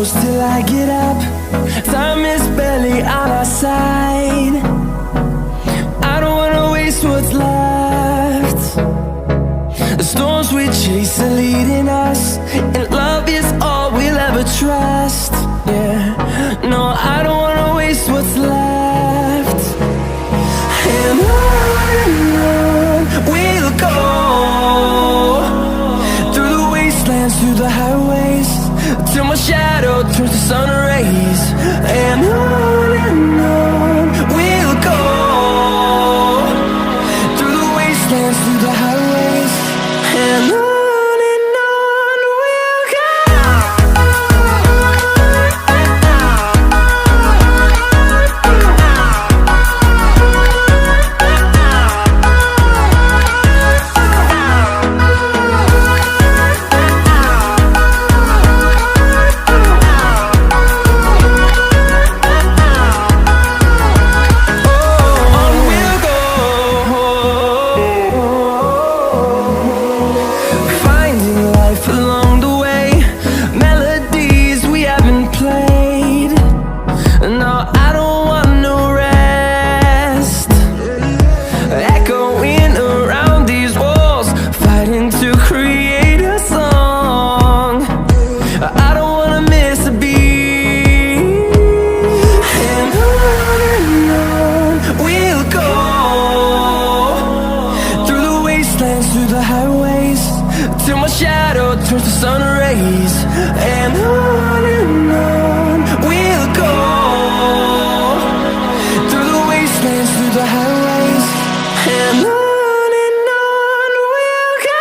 close till I get up. Time is barely on our side. I don't wanna waste what's left. The storms we chase are leading us, and love is all we'll ever trust. Yeah, no, I don't wanna waste what's left. And on we'll go, through the wastelands, through the highways, till my shadow turns to sun rays. And on we'll go, through the wastelands, through the highways, and on we'll go. Through the highways, till my shadow turns to sun rays. And on we'll go, through the wastelands, through the highways, and on we'll go.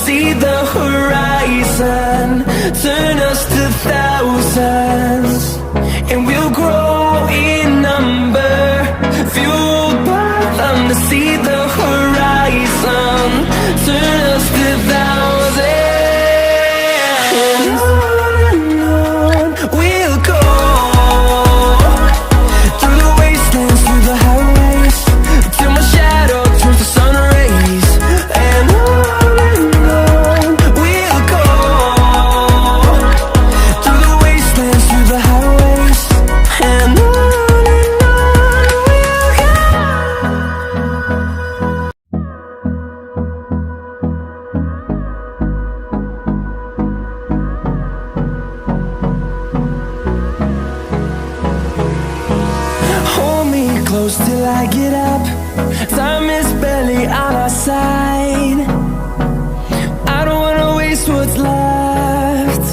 See the horizon, turn us to thousands, and we'll grow in number, fueled by them. To see the horizon, turn us to thousands, and on we'll go, through the wastelands, through the highways, till my shadow turns to sun rays. And close till I get up. Time is barely on our side. I don't wanna waste what's left.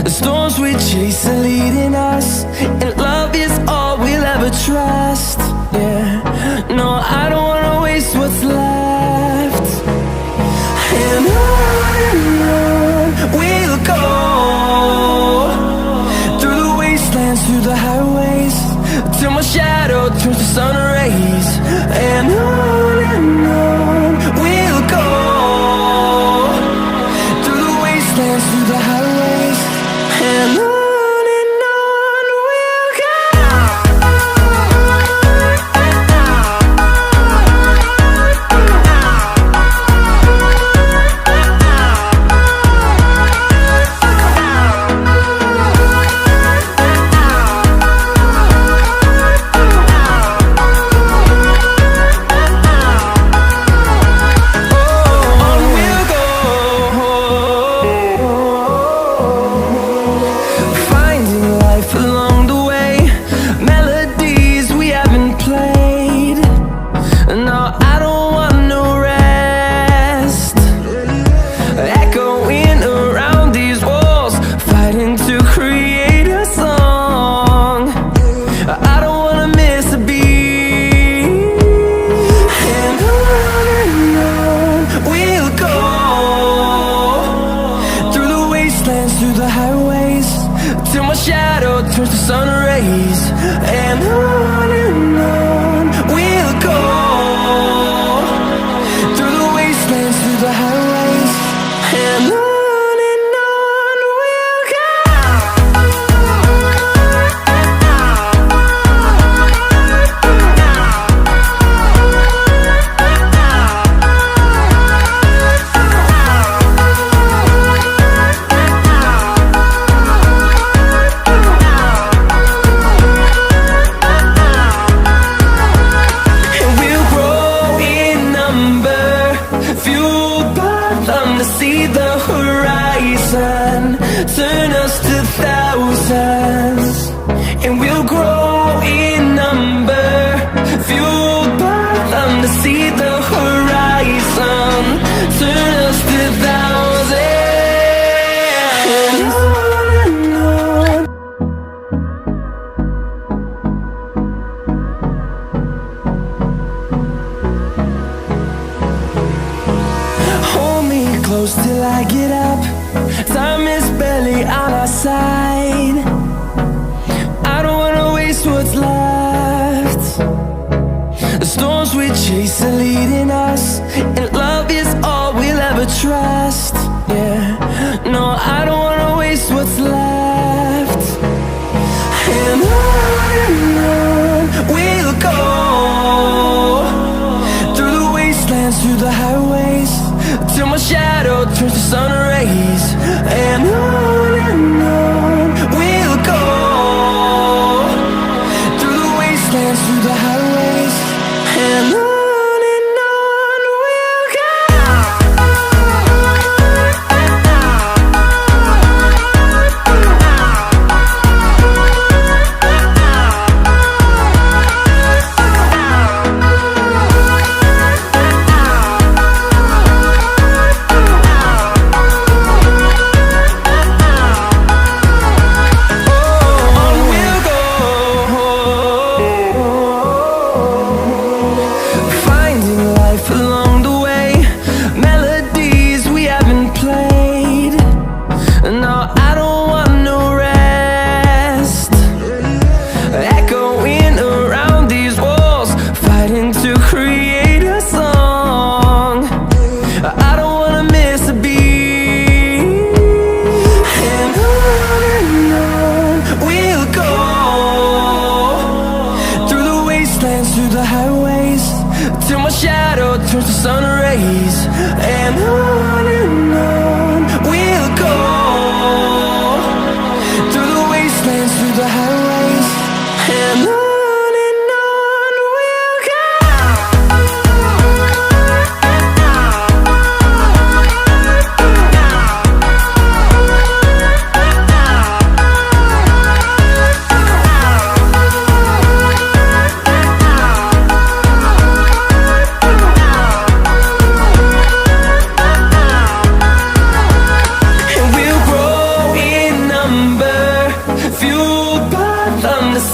The storms we chase are leading us, and love is all we'll ever trust. Yeah, no, I don't wanna waste what's left. And on we'll go, through the wastelands, through the highways, till my shadow turns to sun rays. And on we'll go, through the wastelands, through the highways, and on we'll go. till my shadow turns to sun rays. And on we'll go, through the wastelands, through the highways. And on we'll go. Turn us to thousands, and we'll grow in number, fueled by them to see the horizon. Turn us to thousands, and on. Hold me close till I get up. Time is barely on our side. I don't wanna waste what's left. The storms we chase are leading us, and love is all we'll ever trust. Yeah, no, I don't wanna waste what's left. And on we'll go, through the wastelands, through the highways, till my shadow turns to sun rays. And on we'll go, through the wastelands, through the highways. And on we'll go. Through the highways, till my shadow turns to sun rays. And on we'll go, through the wastelands, through the highways. And on we'll go.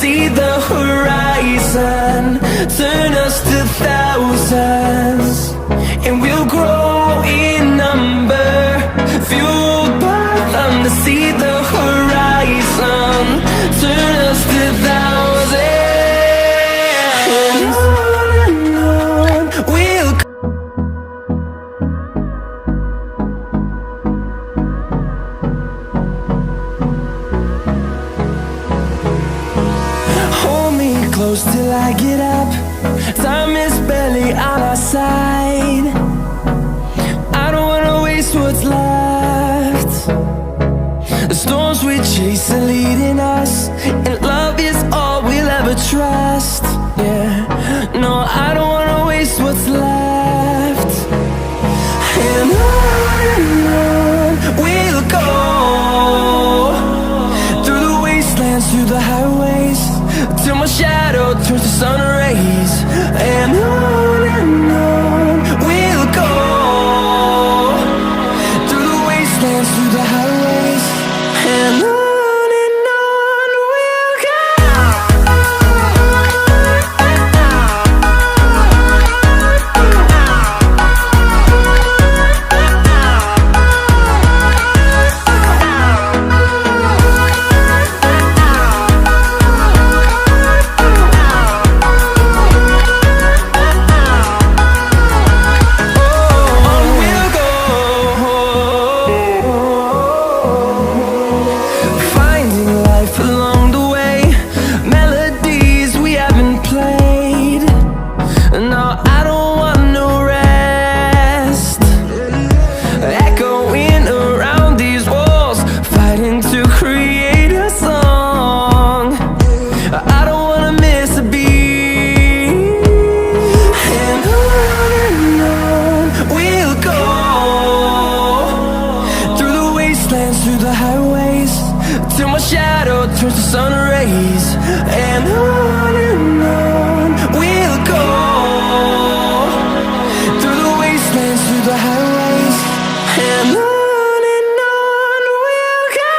See the horizon, turn us to thousands, and we'll grow in number, fueled by them to see the horizon. Turn us to thousands, and on we'll go. Close till I get up. Time is barely on our side. I don't wanna waste what's left. The storms we chase are leading us, and love is all we'll ever trust. Yeah, no, I don't wanna waste what's left. And on we'll go, through the wastelands, through the highways, till my shadow turns to sun rays. And on we'll go, through the wastelands, through the highways. And on we'll go. shadow turns to sun rays, and on we'll go, through the wastelands, through the highways, and on we'll go.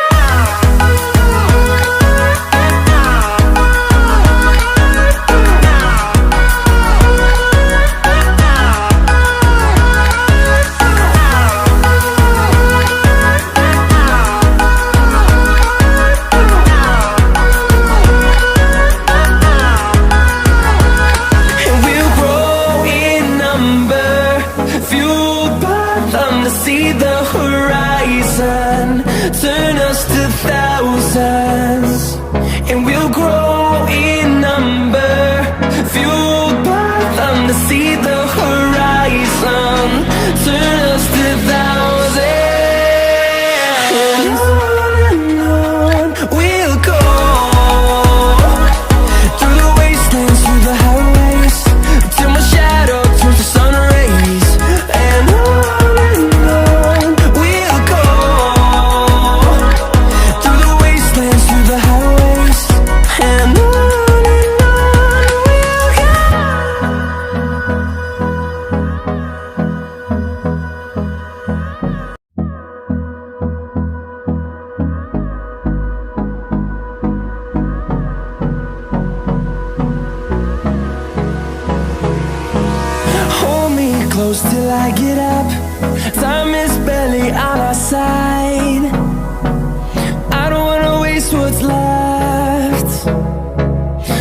See the horizon turn us to thousands, and we'll grow in number, fueled by them to see the horizon turn us to thousands, and on we'll go, through the wastelands, through the highways, till my shadow turns to sun rays, and on close till I get up. Time is barely on our side. I don't wanna waste what's left.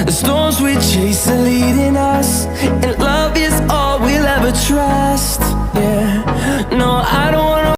The storms we chase are leading us.